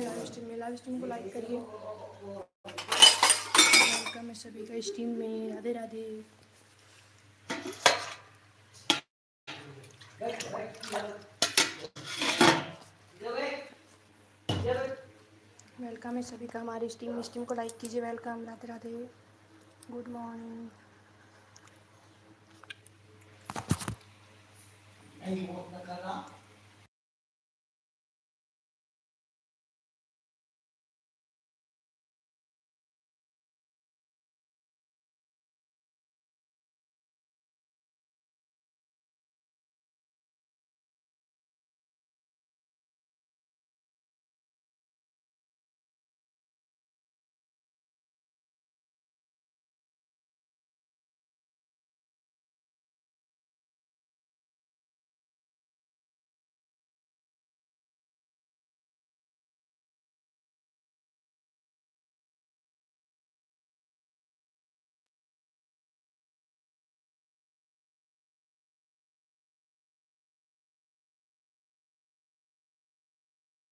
Live stream को like करिए। Welcome है सभी का स्ट्रीम में। राधे राधे। वेलकम है सभी का हमारे स्ट्रीम को लाइक कीजिए। Welcome. Radhe Radhe. Good morning.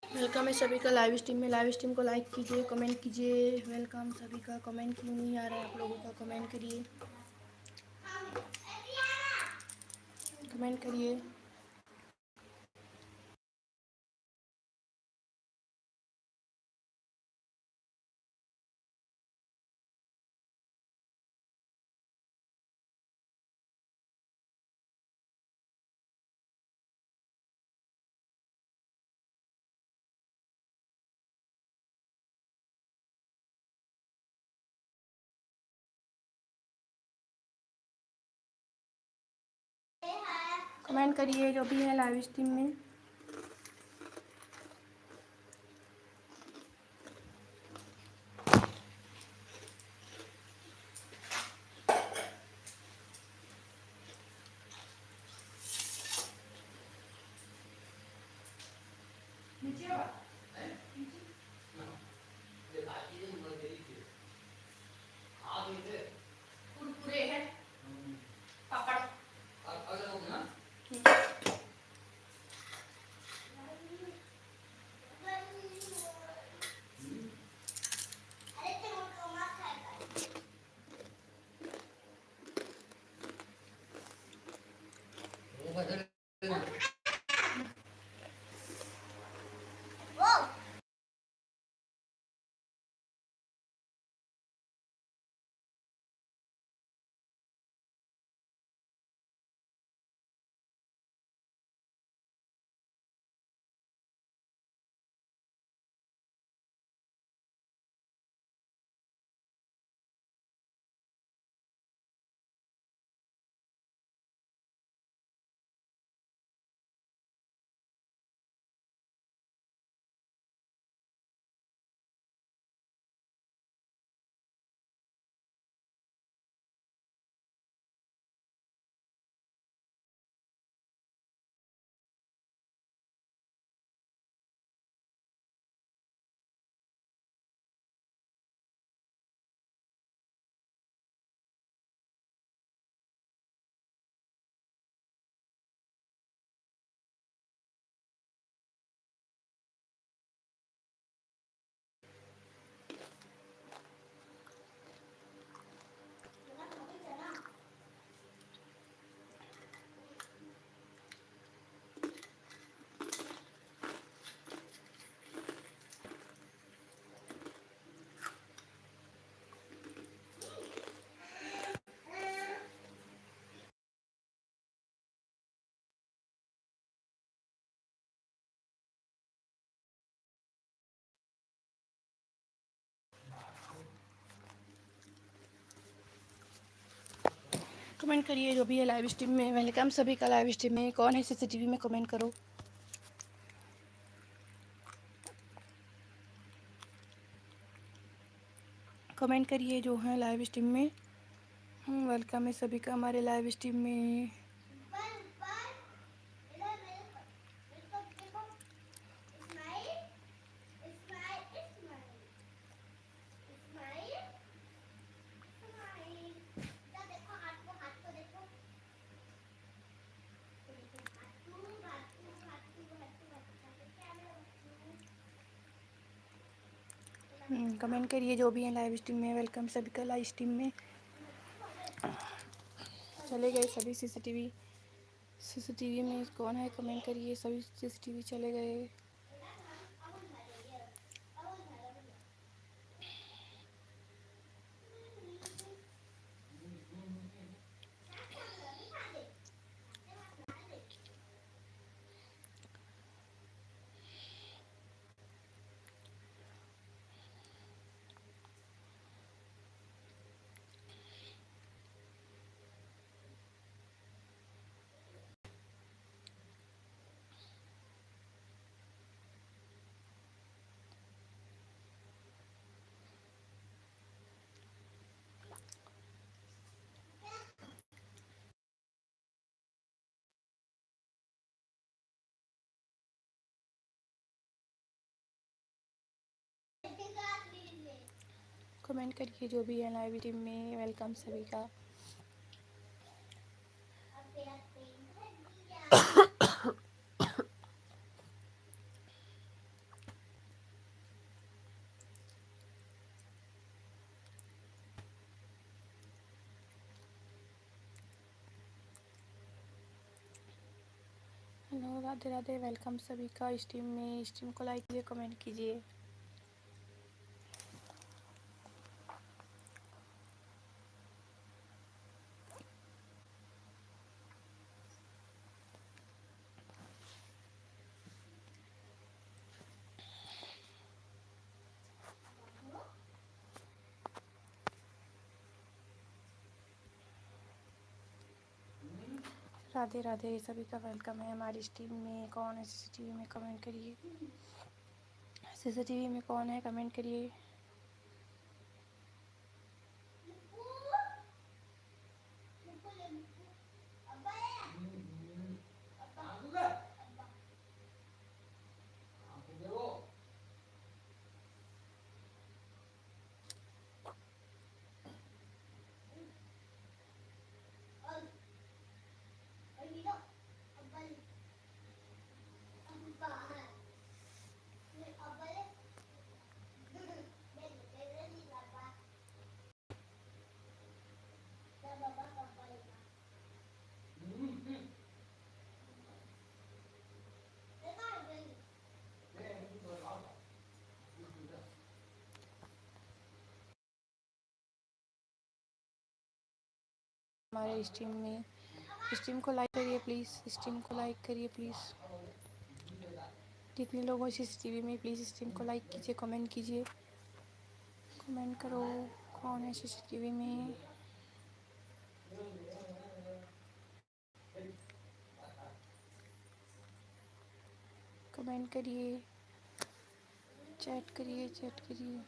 Welcome है सभी का लाइव स्ट्रीम में। लाइव स्ट्रीम को लाइक कीजिए, कमेंट कीजिए। वेलकम सभी का। कमेंट क्यों नहीं आ रहा है आप लोगों का? कमेंट करिए, कमेंट करिए। कमेंट करिए जो भी है लाइव स्ट्रीम में। कमेंट करिए जो भी है लाइव स्ट्रीम में। वेलकम सभी का लाइव स्ट्रीम में। कौन है सीसीटीवी में? कमेंट करो। कमेंट करिए जो है लाइव स्ट्रीम में। वेलकम है सभी का हमारे लाइव स्ट्रीम में। कमेंट करिए जो भी हैं लाइव स्ट्रीम में। वेलकम सभी का लाइव स्ट्रीम में। चले गए सभी सीसीटीवी में कौन है कमेंट करिए। सभी सीसीटीवी चले गए। कमेंट करिए जो भी है लाइव स्ट्रीम में। वेलकम सभी का। हेलो, राधे राधे। वेलकम सभी का स्ट्रीम में। स्ट्रीम को लाइक कीजिए, कमेंट कीजिए। राधे राधे सभी का वेलकम है हमारी स्ट्रीम में। कौन है सीसीटीवी में कमेंट करिए। सीसीटीवी में कौन है कमेंट करिए। हमारे स्ट्रीम को लाइक करिए प्लीज़। स्ट्रीम को लाइक करिए प्लीज़। जितने लोग हो सीसीटीवी में प्लीज़ स्ट्रीम को लाइक कीजिए, कमेंट कीजिए। कमेंट करो कौन है सीसीटीवी में। कमेंट करिए, चैट करिए, चैट करिए।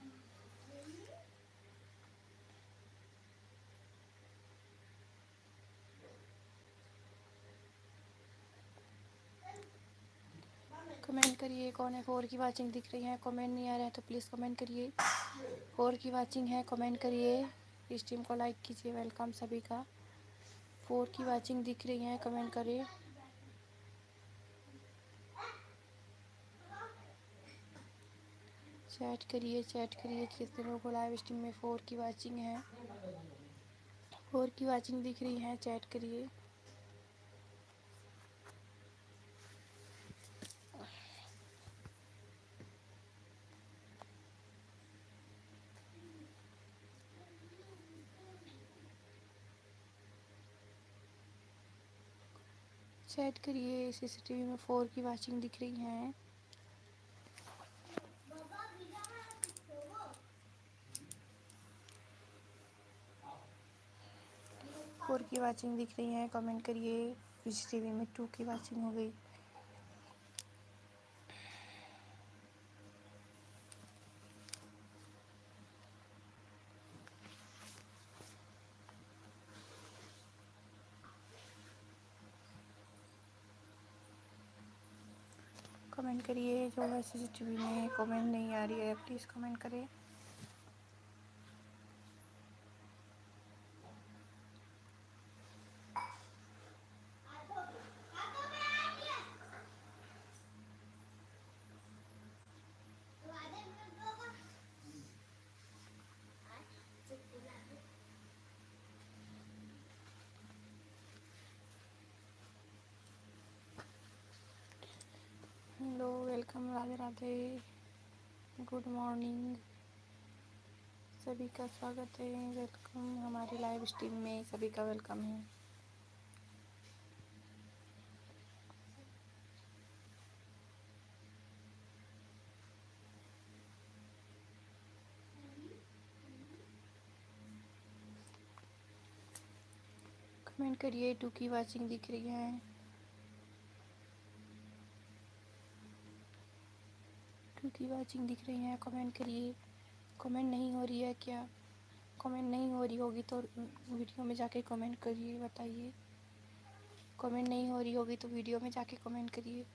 कमेंट करिए कौन है। 4 की वाचिंग दिख रही है, कमेंट नहीं आ रहा है तो प्लीज़ कमेंट करिए। 4 की वाचिंग है, कमेंट करिए। स्ट्रीम को लाइक कीजिए। वेलकम सभी का। 4 की वाचिंग दिख रही है, कमेंट करिए। चैट करिए, चैट करिए। कितने लोगों को लाइव स्ट्रीम में 4 की वाचिंग है। 4 की वाचिंग दिख रही है, चैट करिए। चैट करिए। सीसीटीवी में 4 की वाचिंग दिख रही है। 4 की वाचिंग दिख रही है, कमेंट करिए। सीसीटीवी में 2 की वाचिंग हो गई। कमेंट करिए जो है सीसीटीवी में। कमेंट नहीं आ रही है, प्लीज़ कमेंट करें। Welcome, Radhe Radhe, good morning, सभी का स्वागत है, वेलकम हमारी लाइव स्ट्रीम में, सभी का वेलकम है। कमेंट करिए, 2 की वाचिंग दिख रही है, वाचिंग दिख रही है, कमेंट करिए। कमेंट नहीं हो रही है क्या? कमेंट नहीं हो रही होगी तो वीडियो में जाके कमेंट करिए, बताइए। कमेंट नहीं हो रही होगी तो वीडियो में जाके कमेंट करिए।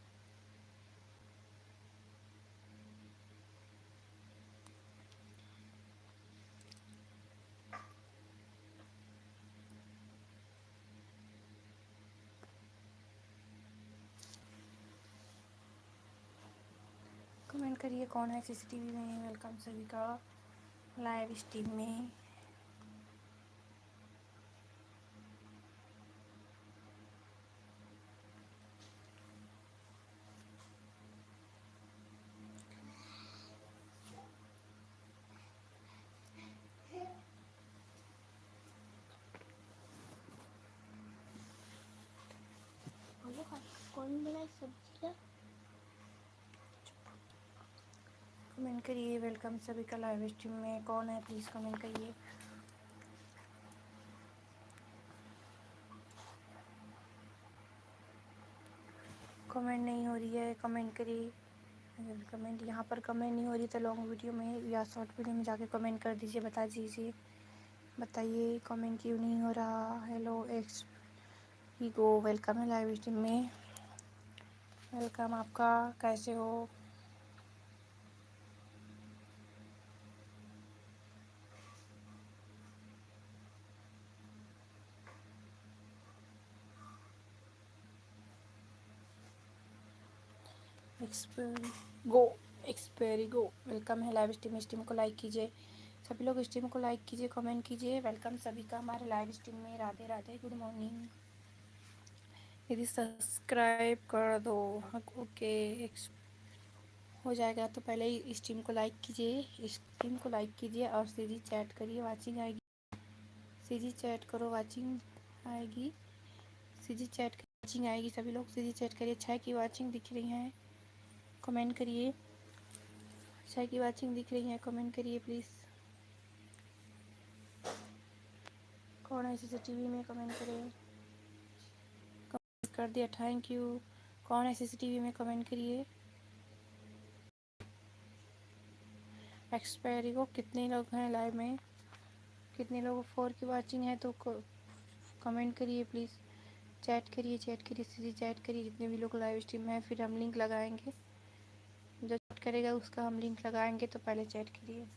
कमेंट करिए कौन है सीसीटीवी में, वेलकम सभी का लाइव स्ट्रीम में। कौन बनाए सब्जी? कमेंट करिए, वेलकम सभी का लाइव स्ट्रीम में। कौन है प्लीज़ कमेंट करिए। कमेंट नहीं हो रही है, कमेंट करिए। अगर कमेंट यहाँ पर कमेंट नहीं हो रही तो लॉन्ग वीडियो में या शॉर्ट वीडियो में जाके कमेंट कर दीजिए, बता दीजिए, बताइए कमेंट क्यों नहीं हो रहा। हेलो एक्स ईगो, वेलकम है लाइव स्ट्रीम में, वेलकम आपका, कैसे हो? एक्सपेरी गो, एक्सपेरी गो, वेलकम है लाइव स्ट्रीम। स्ट्रीम को लाइक कीजिए, सभी लोग स्ट्रीम को लाइक कीजिए, कमेंट कीजिए, वेलकम सभी का हमारे लाइव स्ट्रीम में। Radhe Radhe, good morning. यदि सब्सक्राइब कर दो, ओके, हो जाएगा तो पहले ही स्ट्रीम को लाइक कीजिए, स्ट्रीम को लाइक कीजिए और सीधी चैट करिए, वाचिंग आएगी। सीधी चैट करो, वाचिंग आएगी। सीधी चैट वाचिंग आएगी, सभी लोग सीधी चैट करिए। 6 की वाचिंग दिख रही है, कमेंट करिए। 6 की वाचिंग दिख रही है, कमेंट करिए प्लीज़। कौन है सीसीटीवी में, कमेंट करिए। कमेंट कर दिया, थैंक यू। कौन है सीसीटीवी में, कमेंट करिए। एक्सपायरी को कितने लोग हैं लाइव में, कितने लोग 4 की वाचिंग है तो कमेंट करिए प्लीज़। चैट करिए, चैट करिए, सीधी चैट करिए, जितने भी लोग लाइव स्ट्रीम में हैं। फिर हम लिंक लगाएंगे, जो चैट करेगा उसका हम लिंक लगाएंगे, तो पहले चैट करिए।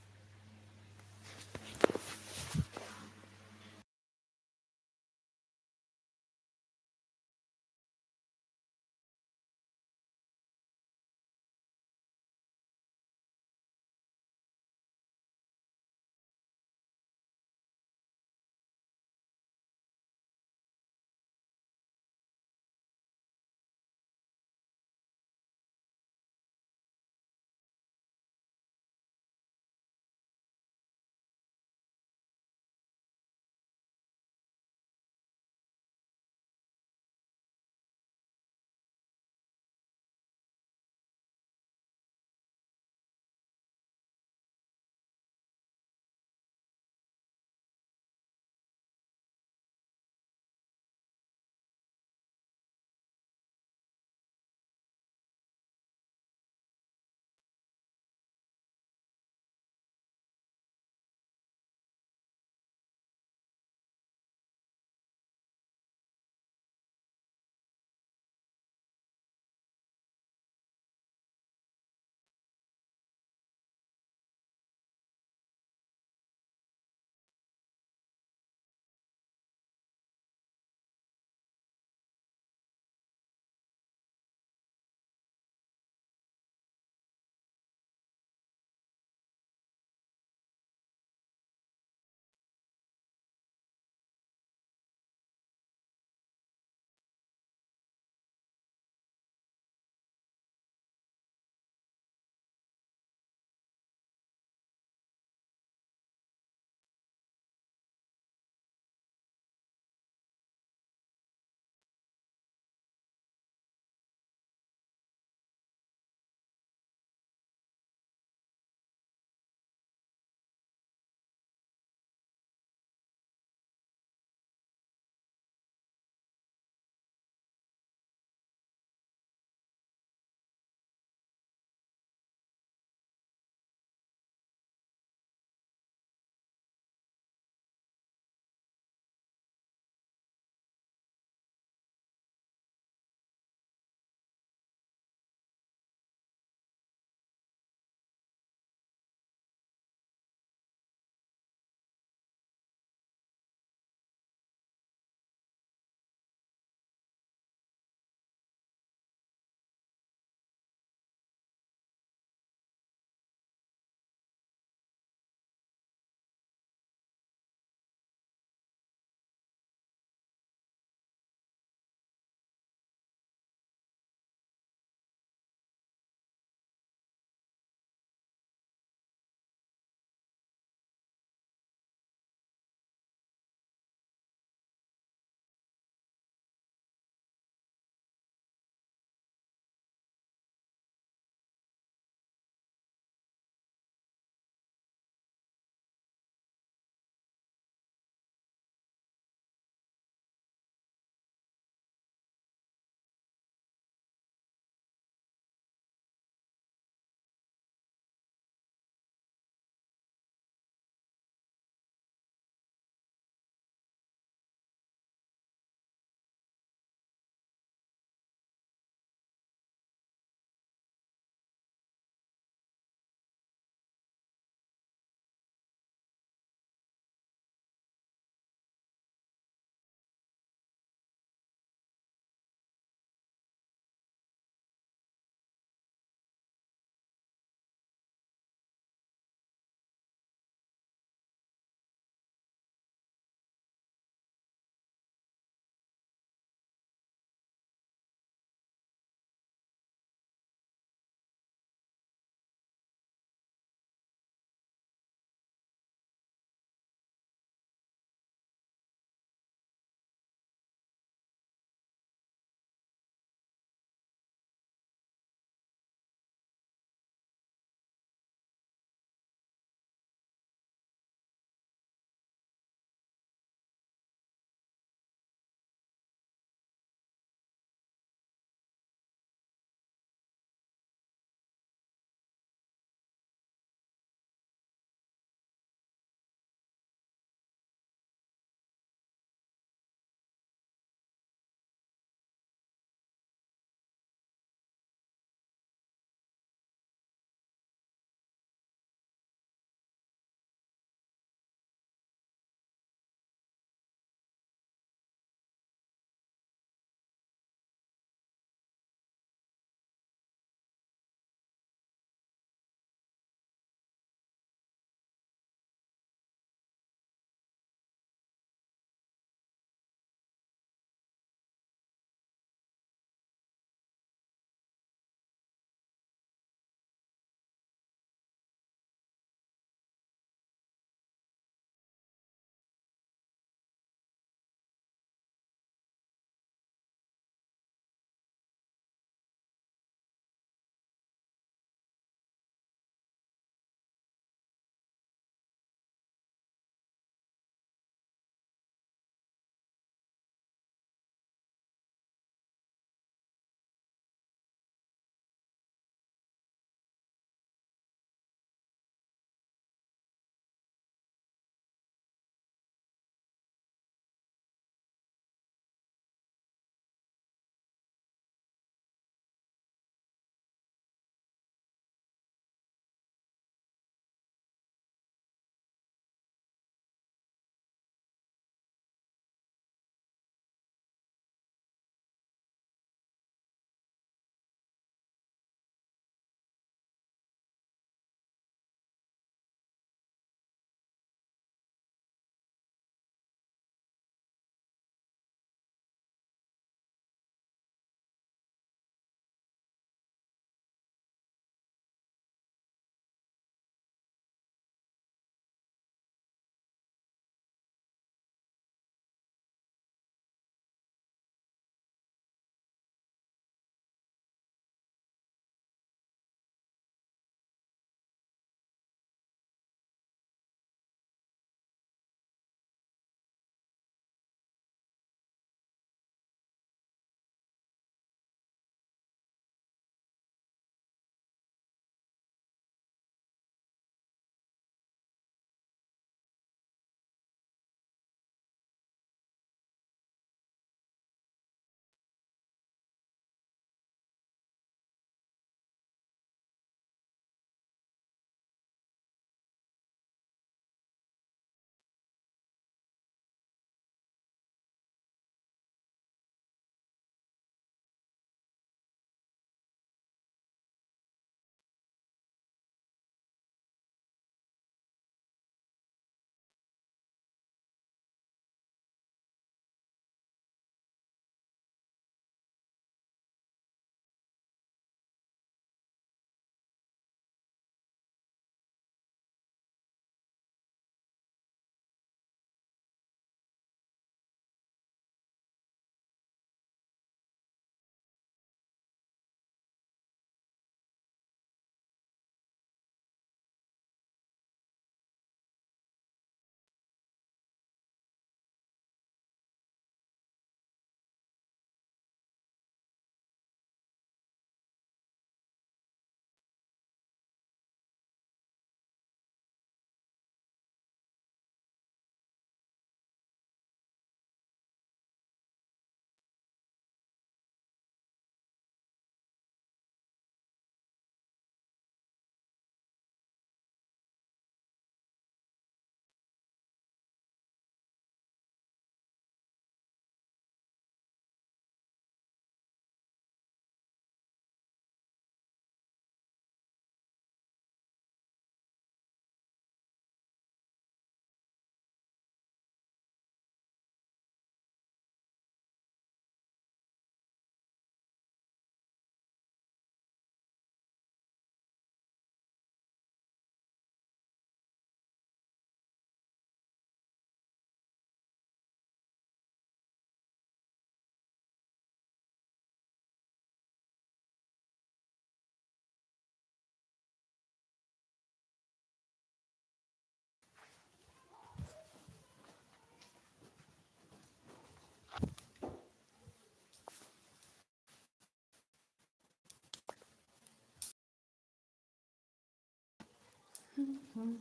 कमेंट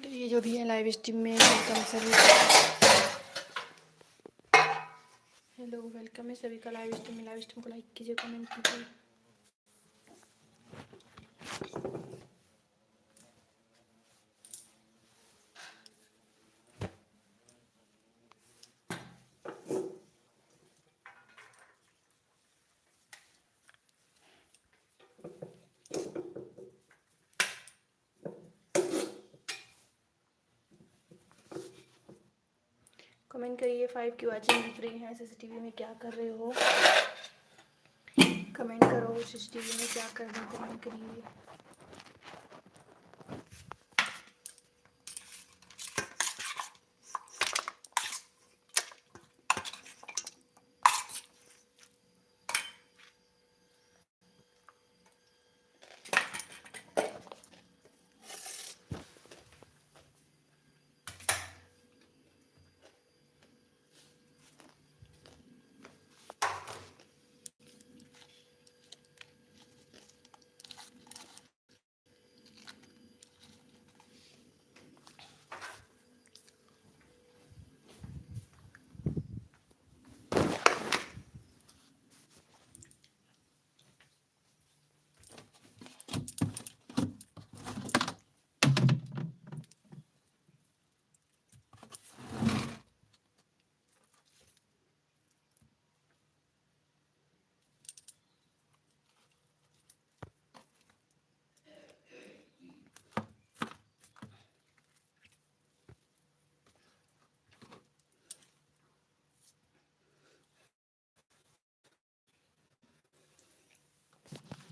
करिए जो भी है लाइव स्ट्रीम में। वेलकम सभी का। हेलो, वेलकम है सभी का लाइव स्ट्रीम में। लाइव स्ट्रीम को लाइक कीजिए, कमेंट कीजिए। कमेंट करिए 5 की वॉचिंग दिख रही है। सीसीटीवी में क्या कर रहे हो? कमेंट करो, सीसीटीवी में क्या कर रहे हो? कमेंट करिए।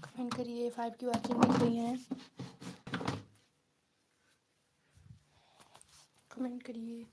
कमेंट करिए 5 की वॉचिंग दिख रही है। कमेंट करिए।